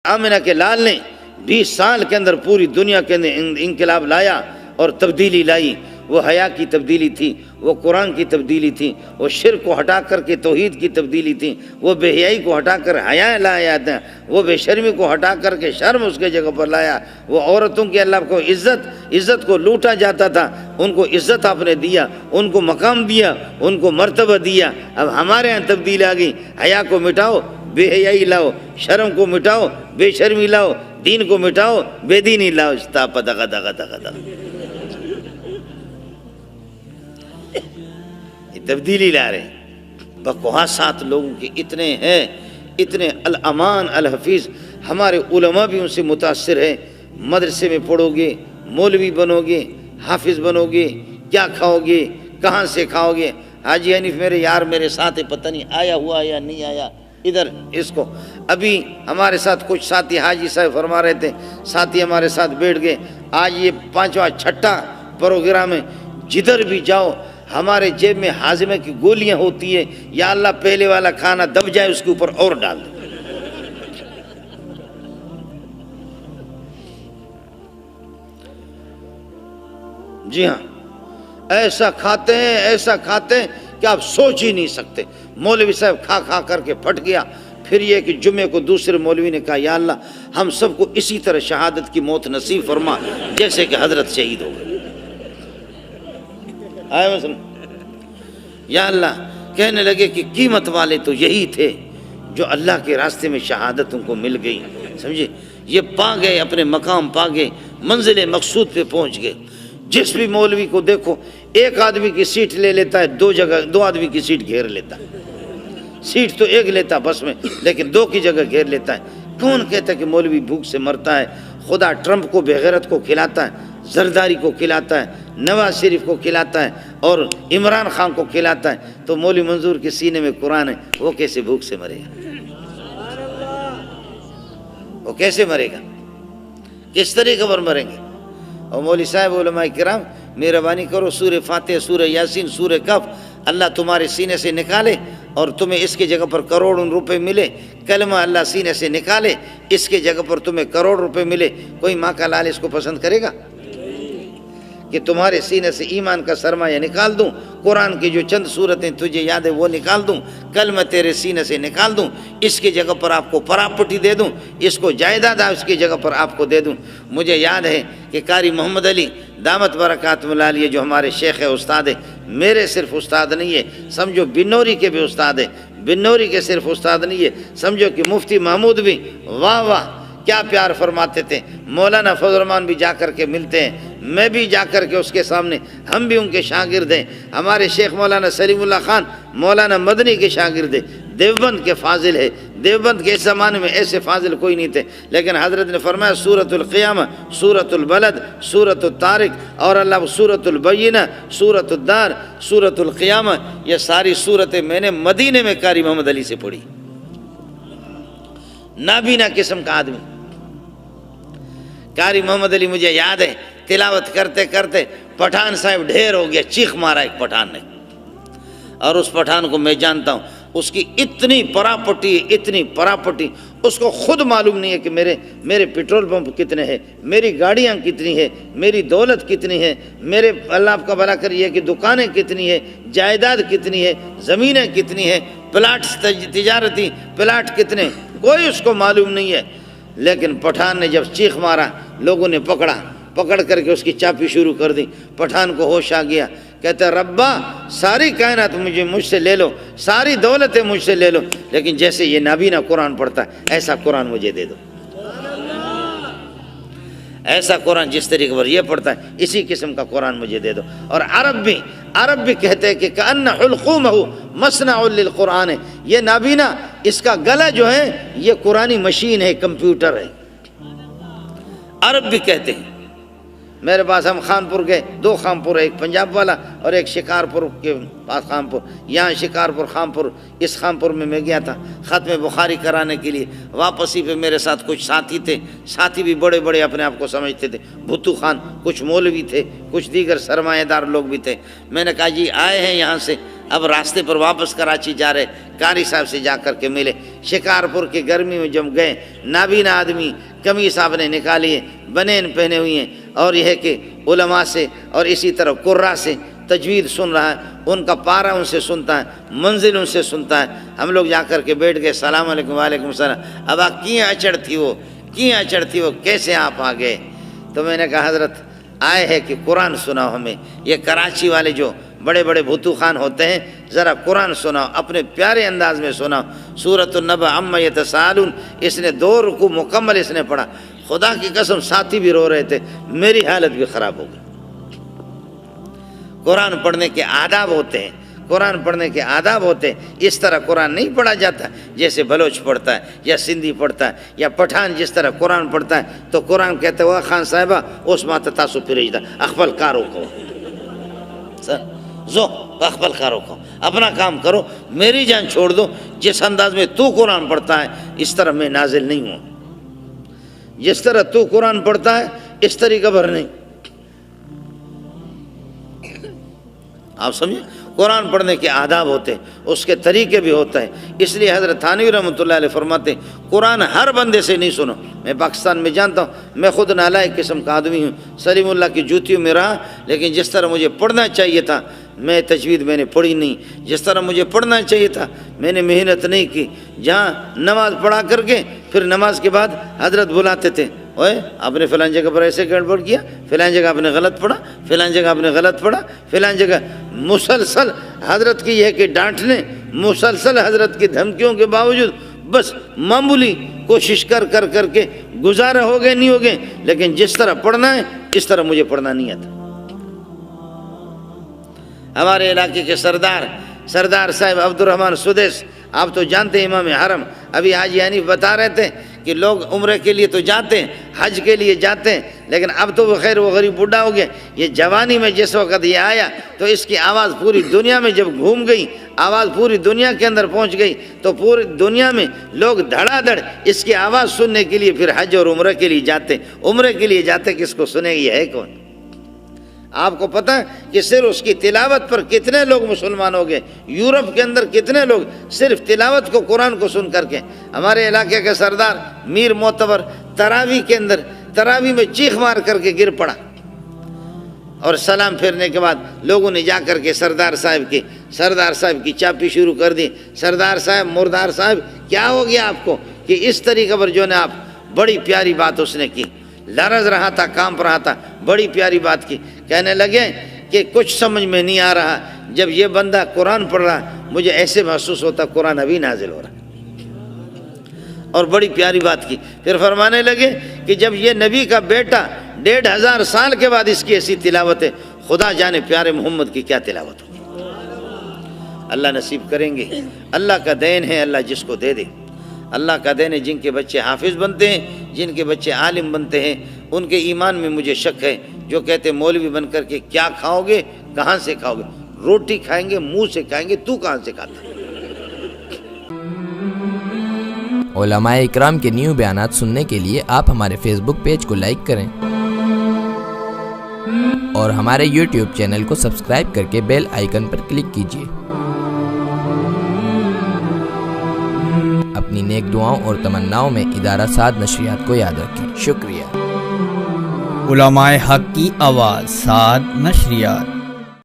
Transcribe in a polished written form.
آمنہ کے لال نے 20 سال کے اندر پوری دنیا کے اندر انقلاب لایا اور تبدیلی لائی۔ وہ حیا کی تبدیلی تھی، وہ قرآن کی تبدیلی تھی، وہ شرک کو ہٹا کر کے توحید کی تبدیلی تھی، وہ بے حیائی کو ہٹا کر حیا لایا تھا، وہ بے شرمی کو ہٹا کر کے شرم اس کے جگہ پر لایا، وہ عورتوں کی اللہ کو عزت کو لوٹا جاتا تھا، ان کو عزت آپ نے دیا، ان کو مقام دیا، ان کو مرتبہ دیا۔ اب ہمارے ہاں تبدیلی آ گئی، حیا کو مٹاؤ، بے حیائی لاؤ، شرم کو مٹاؤ، بے شرمی لاؤ، دین کو مٹاؤ، بے دینی لاؤ، دغا دغا دغا دغا۔ تبدیلی لا رہے ہیں۔ بکواسات لوگوں کے اتنے ہیں، اتنے الامان الحفیظ۔ ہمارے علماء بھی ان سے متاثر ہیں۔ مدرسے میں پڑھو گے، مولوی بنو گے، حافظ بنو گے، کیا کھاؤ گے، کہاں سے کھاؤ گے۔ حاجی حنیف میرے یار میرے ساتھ ہے، پتہ نہیں آیا ہوا یا نہیں آیا ادھر اس کو۔ ابھی ہمارے ساتھ کچھ ساتھی حاجی صاحب فرما رہے تھے، ساتھی ہمارے ساتھ بیٹھ گئے، آج یہ 5واں 6ٹھا پروگرام ہے، جدھر بھی جاؤ ہمارے جیب میں ہاضمے کی گولیاں ہوتی ہیں، یا اللہ پہلے والا کھانا دب جائے اس کے اوپر اور ڈال دے۔ جی ہاں، ایسا کھاتے ہیں کہ آپ سوچ ہی نہیں سکتے۔ مولوی صاحب کھا کھا کر کے پھٹ گیا۔ پھر یہ کہ جمعے کو دوسرے مولوی نے کہا یا اللہ ہم سب کو اسی طرح شہادت کی موت نصیب فرما جیسے کہ حضرت شہید ہو گئے۔ آئے مثلا یا اللہ کہنے لگے کہ قیمت والے تو یہی تھے جو اللہ کے راستے میں شہادت ان کو مل گئی، سمجھے، یہ پا گئے، اپنے مقام پا گئے، منزل مقصود پہ پہنچ گئے۔ جس بھی مولوی کو دیکھو ایک آدمی کی سیٹ لے لیتا ہے، دو آدمی کی سیٹ گھیر لیتا ہے۔ سیٹ تو ایک لیتا بس میں، لیکن 2 کی جگہ گھیر لیتا ہے۔ کون کہتا ہے کہ مولوی بھوک سے مرتا ہے؟ خدا ٹرمپ کو بغیرت کو کھلاتا ہے، زرداری کو کھلاتا ہے، نواز شریف کو کھلاتا ہے اور عمران خان کو کھلاتا ہے، تو مولوی منظور کے سینے میں قرآن ہے، وہ کیسے بھوک سے مرے گا؟ وہ کیسے مرے گا؟ کس طریقے پر مریں گے؟ اور مولوی صاحب علماء کرام مہربانی کرو، سورہ فاتحہ، سورہ یاسین، سورہ کہف اللہ تمہارے سینے سے نکالے اور تمہیں اس کی جگہ پر کروڑوں روپے ملے۔ کلمہ اللہ سینے سے نکالے، اس کی جگہ پر تمہیں کروڑ روپے ملے، کوئی ماں کا لال اس کو پسند کرے گا؟ کہ تمہارے سینے سے ایمان کا سرمایہ نکال دوں، قرآن کی جو چند صورتیں تجھے یاد ہے وہ نکال دوں، کلمہ تیرے سینے سے نکال دوں، اس کی جگہ پر آپ کو پراپرٹی دے دوں، اس کو جائیداد اس کی جگہ پر آپ کو دے دوں۔ مجھے یاد ہے کہ قاری محمد علی دامت برکاتہ العالیہ جو ہمارے شیخ ہے، استاد ہے، میرے صرف استاد نہیں ہے، سمجھو بنوری کے بھی استاد ہے، بنوری کے صرف استاد نہیں ہے، سمجھو کہ مفتی محمود بھی واہ واہ کیا پیار فرماتے تھے۔ مولانا فضل الرحمان بھی جا کر کے ملتے ہیں، میں بھی جا کر کے اس کے سامنے، ہم بھی ان کے شاگرد ہیں۔ ہمارے شیخ مولانا سلیم اللہ خان مولانا مدنی کے شاگرد ہیں، دیوبند کے فاضل ہے۔ دیوبند کے زمانے میں ایسے فاضل کوئی نہیں تھے، لیکن حضرت نے فرمایا سورۃ القیامہ، سورۃ البلد، سورۃ الطارق اور اللہ سورۃ البینہ، سورۃ الدار، سورۃ القیامہ، یہ ساری صورتیں میں نے مدینے میں قاری محمد علی سے پڑھی۔ نابینا قسم کا آدمی قاری محمد علی، مجھے یاد ہے تلاوت کرتے کرتے پٹھان صاحب ڈھیر ہو گیا، چیخ مارا ایک پٹھان نے، اور اس پٹھان کو میں جانتا ہوں، اس کی اتنی پراپرٹی اس کو خود معلوم نہیں ہے کہ میرے پیٹرول پمپ کتنے ہیں، میری گاڑیاں کتنی ہیں، میری دولت کتنی ہے، میرے اللہ آپ کا بھلا کریے کہ دکانیں کتنی ہیں، جائیداد کتنی ہے، زمینیں کتنی ہیں، پلاٹ تجارتی پلاٹ کتنے، کوئی اس کو معلوم نہیں ہے۔ لیکن پٹھان نے جب چیخ مارا، لوگوں نے پکڑ کر کے اس کی چاپی شروع کر دی۔ پٹھان کو ہوش آ گیا، کہتا ربا ساری کائنات مجھ سے لے لو، ساری دولتیں مجھ سے لے لو، لیکن جیسے یہ نابینا قرآن پڑھتا ہے ایسا قرآن مجھے دے دو، ایسا قرآن جس طریقے پر یہ پڑھتا ہے اسی قسم کا قرآن مجھے دے دو۔ اور عرب بھی کہتے ہیں کہ کأن حلقومہ مصنع للقرآن، یہ نابینا اس کا گلا جو ہے یہ قرآنی مشین ہے، کمپیوٹر ہے، عرب بھی کہتے ہیں۔ میرے پاس ہم خانپور گئے، 2 خانپور، ایک پنجاب والا اور ایک شکارپور کے پاس خانپور، یہاں شکارپور خانپور، اس خانپور میں گیا تھا ختم بخاری کرانے کے لیے۔ واپسی پہ میرے ساتھ کچھ ساتھی تھے، ساتھی بھی بڑے بڑے اپنے آپ کو سمجھتے تھے، بھتو خان، کچھ مولوی تھے، کچھ دیگر سرمایہ دار لوگ بھی تھے۔ میں نے کہا جی آئے ہیں یہاں سے، اب راستے پر واپس کراچی جا رہے، قاری صاحب سے جا کر کے ملے، شکارپور کی گرمی میں جب گئے، نابینا آدمی قمیص آپ نے نکالی ہے، بنین پہنے ہوئی ہیں، اور یہ ہے کہ علماء سے اور اسی طرح قرا سے تجوید سن رہا ہے، ان کا پارا ان سے سنتا ہے، منزل ان سے سنتا ہے۔ ہم لوگ جا کر کے بیٹھ گئے، السلام علیکم، وعلیکم السلام، اب آپ کیوں اچڑ تھی وہ کیسے آپ آ گئے؟ تو میں نے کہا حضرت آئے ہیں کہ قرآن سناؤ ہمیں، یہ کراچی والے جو بڑے بڑے بھوتو خان ہوتے ہیں، ذرا قرآن سناؤ، اپنے پیارے انداز میں سناؤ۔ سورۃ النبأ عما یتساءلون، اس نے 2 رکوع مکمل اس نے پڑھا، خدا کی قسم ساتھی بھی رو رہے تھے، میری حالت بھی خراب ہو گئی۔ قرآن پڑھنے کے آداب ہوتے ہیں، قرآن پڑھنے کے آداب ہوتے ہیں، اس طرح قرآن نہیں پڑھا جاتا جیسے بلوچ پڑھتا ہے یا سندھی پڑھتا ہے یا پٹھان جس طرح قرآن پڑھتا ہے۔ تو قرآن کہتے وہ خان صاحبہ اس مات تاسو پھریجدہ اخبل کارو کو زو اخبل کارو کو، اپنا کام کرو، میری جان چھوڑ دو۔ جس انداز میں تو قرآن پڑھتا ہے اس طرح میں نازل نہیں ہوں، جس طرح تو قرآن پڑھتا ہے اس طریقہ پر نہیں۔ آپ سمجھیں، قرآن پڑھنے کے آداب ہوتے ہیں، اس کے طریقے بھی ہوتا ہے۔ اس لیے حضرت تھانوی رحمۃ اللہ علیہ فرماتے ہیں قرآن ہر بندے سے نہیں سنو۔ میں پاکستان میں جانتا ہوں، میں خود نالائق قسم کا آدمی ہوں، سلیم اللہ کی جوتیوں میں رہا، لیکن جس طرح مجھے پڑھنا چاہیے تھا میں تجوید میں نے پڑھی نہیں، جس طرح مجھے پڑھنا چاہیے تھا میں نے محنت نہیں کی۔ جہاں نماز پڑھا کر کے پھر نماز کے بعد حضرت بلاتے تھے، اوے آپ نے فلان جگہ پر ایسے گڑبڑ کیا، فلان جگہ آپ نے غلط پڑھا، فلان جگہ آپ نے غلط پڑھا، فلان جگہ مسلسل حضرت کی یہ کہ ڈانٹنے، مسلسل حضرت کی دھمکیوں کے باوجود بس معمولی کوشش کر کے گزارا ہو گئے نہیں ہو گئے، لیکن جس طرح پڑھنا ہے اس طرح مجھے پڑھنا نہیں آتا۔ ہمارے علاقے کے سردار صاحب عبد الرحمن سدیس، آپ تو جانتے ہیں امام حرم، ابھی حاجی حنیف بتا رہے تھے کہ لوگ عمرے کے لیے تو جاتے ہیں، حج کے لیے جاتے ہیں، لیکن اب تو وہ خیر وہ غریب بوڑھا ہو گیا۔ یہ جوانی میں جس وقت یہ آیا تو اس کی آواز پوری دنیا میں جب گھوم گئی، آواز پوری دنیا کے اندر پہنچ گئی، تو پوری دنیا میں لوگ دھڑا دھڑ اس کی آواز سننے کے لیے پھر حج اور عمرے کے لیے جاتے، عمرے کے لیے جاتے۔ کس کو سنے یہ ہے کون؟ آپ کو پتہ ہے کہ صرف اس کی تلاوت پر کتنے لوگ مسلمان ہو گئے؟ یورپ کے اندر کتنے لوگ صرف تلاوت کو، قرآن کو سن کر کے۔ ہمارے علاقے کا سردار میر معتبر تراویح کے اندر تراویح میں چیخ مار کر کے گر پڑا، اور سلام پھیرنے کے بعد لوگوں نے جا کر کے سردار صاحب کی چاپی شروع کر دی۔ سردار صاحب، مردار صاحب، کیا ہو گیا آپ کو کہ اس طریقے پر جو ہے آپ، بڑی پیاری بات اس نے کی، لرز رہا تھا، کانپ رہا تھا، بڑی پیاری بات کی۔ کہنے لگے کہ کچھ سمجھ میں نہیں آ رہا، جب یہ بندہ قرآن پڑھ رہا مجھے ایسے محسوس ہوتا قرآن ابھی نازل ہو رہا، اور بڑی پیاری بات کی۔ پھر فرمانے لگے کہ جب یہ نبی کا بیٹا 1500 سال کے بعد اس کی ایسی تلاوت ہے، خدا جانے پیارے محمد کی کیا تلاوت ہوگی۔ اللہ نصیب کریں گے، اللہ کا دین ہے، اللہ جس کو دے دے، اللہ کا دین ہے۔ جن کے بچے حافظ بنتے ہیں، جن کے بچے عالم بنتے ہیں، ان کے ایمان میں مجھے شک ہے۔ جو کہتے مولوی بن کر کے کیا کھاؤ گے، کہاں سے کھاؤ گے؟ روٹی کھائیں گے، منہ سے کھائیں گے، تو کہاں سے کھاتا؟ علماء اکرام کے نیو بیانات سننے کے لیے آپ ہمارے فیس بک پیج کو لائک کریں اور ہمارے یوٹیوب چینل کو سبسکرائب کر کے بیل آئیکن پر کلک کیجیے۔ اپنی نیک دعاؤں اور تمناؤں میں ادارہ سعد نشریات کو یاد رکھیں۔ شکریہ۔ علماء حق کی آواز، سعد نشریات۔